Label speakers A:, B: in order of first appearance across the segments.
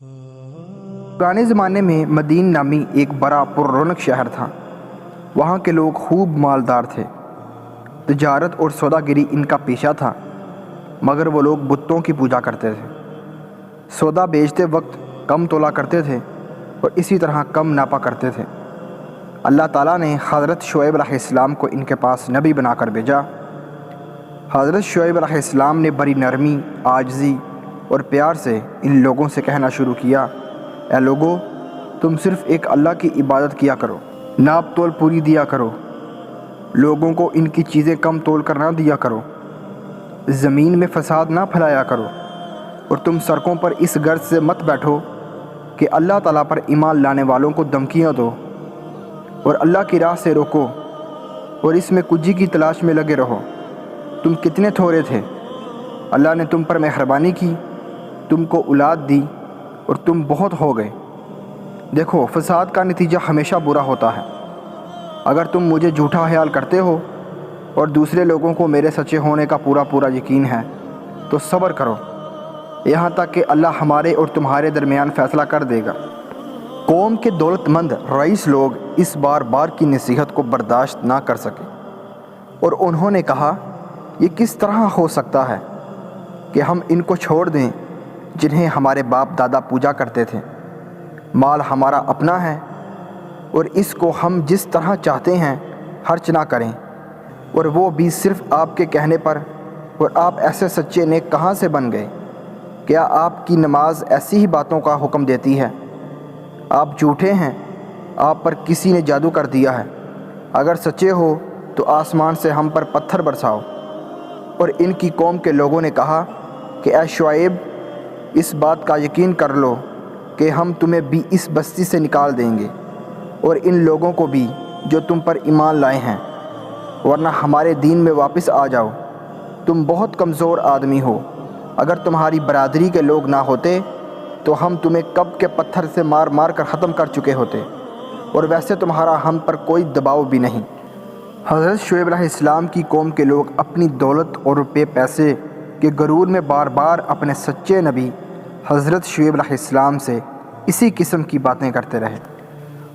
A: پرانے زمانے میں مدین نامی ایک بڑا پر رونق شہر تھا۔ وہاں کے لوگ خوب مالدار تھے۔ تجارت اور سوداگری ان کا پیشہ تھا، مگر وہ لوگ بتوں کی پوجا کرتے تھے۔ سودا بیچتے وقت کم تولا کرتے تھے اور اسی طرح کم ناپا کرتے تھے۔ اللہ تعالیٰ نے حضرت شعیب علیہ السلام کو ان کے پاس نبی بنا کر بھیجا۔ حضرت شعیب علیہ السلام نے بڑی نرمی، عاجزی اور پیار سے ان لوگوں سے کہنا شروع کیا، اے لوگو، تم صرف ایک اللہ کی عبادت کیا کرو، ناپ تول پوری دیا کرو، لوگوں کو ان کی چیزیں کم تول کر نہ دیا کرو، زمین میں فساد نہ پھیلایا کرو، اور تم سڑکوں پر اس غرض سے مت بیٹھو کہ اللہ تعالیٰ پر ایمان لانے والوں کو دھمکیاں دو اور اللہ کی راہ سے روکو، اور اس میں کجی کی تلاش میں لگے رہو۔ تم کتنے تھوڑے تھے، اللہ نے تم پر مہربانی کی، تم کو اولاد دی اور تم بہت ہو گئے۔ دیکھو، فساد کا نتیجہ ہمیشہ برا ہوتا ہے۔ اگر تم مجھے جھوٹا خیال کرتے ہو اور دوسرے لوگوں کو میرے سچے ہونے کا پورا یقین ہے تو صبر کرو، یہاں تک کہ اللہ ہمارے اور تمہارے درمیان فیصلہ کر دے گا۔ قوم کے دولت مند رئیس لوگ اس بار کی نصیحت کو برداشت نہ کر سکے اور انہوں نے کہا، یہ کس طرح ہو سکتا ہے کہ ہم ان کو چھوڑ دیں جنہیں ہمارے باپ دادا پوجا کرتے تھے؟ مال ہمارا اپنا ہے اور اس کو ہم جس طرح چاہتے ہیں خرچ نہ کریں، اور وہ بھی صرف آپ کے کہنے پر، اور آپ ایسے سچے نیک کہاں سے بن گئے؟ کیا آپ کی نماز ایسی ہی باتوں کا حکم دیتی ہے؟ آپ جھوٹے ہیں، آپ پر کسی نے جادو کر دیا ہے۔ اگر سچے ہو تو آسمان سے ہم پر پتھر برساؤ۔ اور ان کی قوم کے لوگوں نے کہا کہ اے شعیب، اس بات کا یقین کر لو کہ ہم تمہیں بھی اس بستی سے نکال دیں گے اور ان لوگوں کو بھی جو تم پر ایمان لائے ہیں، ورنہ ہمارے دین میں واپس آ جاؤ۔ تم بہت کمزور آدمی ہو، اگر تمہاری برادری کے لوگ نہ ہوتے تو ہم تمہیں کب کے پتھر سے مار کر ختم کر چکے ہوتے، اور ویسے تمہارا ہم پر کوئی دباؤ بھی نہیں۔ حضرت شعیب علیہ السلام کی قوم کے لوگ اپنی دولت اور روپے پیسے کے غرور میں بار اپنے سچے نبی حضرت شعیب علیہ السلام سے اسی قسم کی باتیں کرتے رہے۔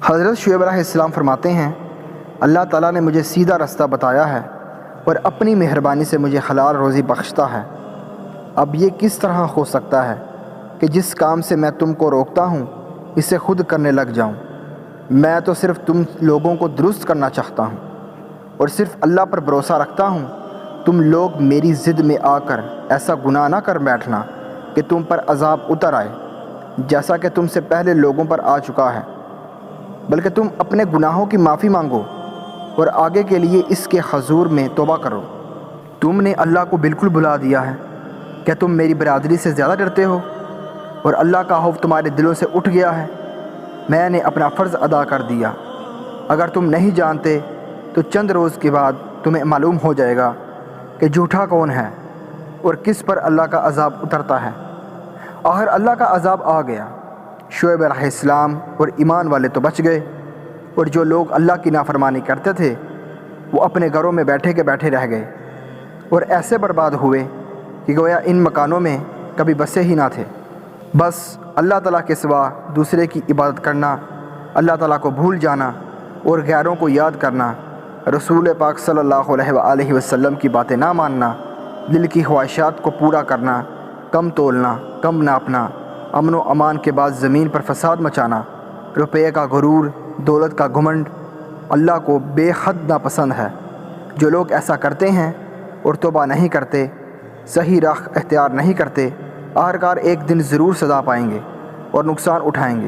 A: حضرت شعیب علیہ السلام فرماتے ہیں، اللہ تعالیٰ نے مجھے سیدھا رستہ بتایا ہے اور اپنی مہربانی سے مجھے حلال روزی بخشتا ہے۔ اب یہ کس طرح ہو سکتا ہے کہ جس کام سے میں تم کو روکتا ہوں اسے خود کرنے لگ جاؤں؟ میں تو صرف تم لوگوں کو درست کرنا چاہتا ہوں اور صرف اللہ پر بھروسہ رکھتا ہوں۔ تم لوگ میری ضد میں آ کر ایسا گناہ نہ کر بیٹھنا کہ تم پر عذاب اتر آئے جیسا کہ تم سے پہلے لوگوں پر آ چکا ہے، بلکہ تم اپنے گناہوں کی معافی مانگو اور آگے کے لیے اس کے حضور میں توبہ کرو۔ تم نے اللہ کو بالکل بھلا دیا ہے۔ کیا تم میری برادری سے زیادہ ڈرتے ہو اور اللہ کا خوف تمہارے دلوں سے اٹھ گیا ہے؟ میں نے اپنا فرض ادا کر دیا۔ اگر تم نہیں جانتے تو چند روز کے بعد تمہیں معلوم ہو جائے گا کہ جھوٹا کون ہے اور کس پر اللہ کا عذاب اترتا ہے۔ آخر اللہ کا عذاب آ گیا۔ شعیب علیہ السلام اور ایمان والے تو بچ گئے، اور جو لوگ اللہ کی نافرمانی کرتے تھے وہ اپنے گھروں میں بیٹھے رہ گئے اور ایسے برباد ہوئے کہ گویا ان مکانوں میں کبھی بسے ہی نہ تھے۔ بس اللہ تعالیٰ کے سوا دوسرے کی عبادت کرنا، اللہ تعالیٰ کو بھول جانا اور غیروں کو یاد کرنا، رسول پاک صلی اللہ علیہ وآلہ وسلم کی باتیں نہ ماننا، دل کی خواہشات کو پورا کرنا، کم تولنا، کم ناپنا، امن و امان کے بعد زمین پر فساد مچانا، روپے کا غرور، دولت کا گھمنڈ، اللہ کو بے حد ناپسند ہے۔ جو لوگ ایسا کرتے ہیں اور توبہ نہیں کرتے، صحیح راہ اختیار نہیں کرتے، آخرکار ایک دن ضرور سزا پائیں گے اور نقصان اٹھائیں گے۔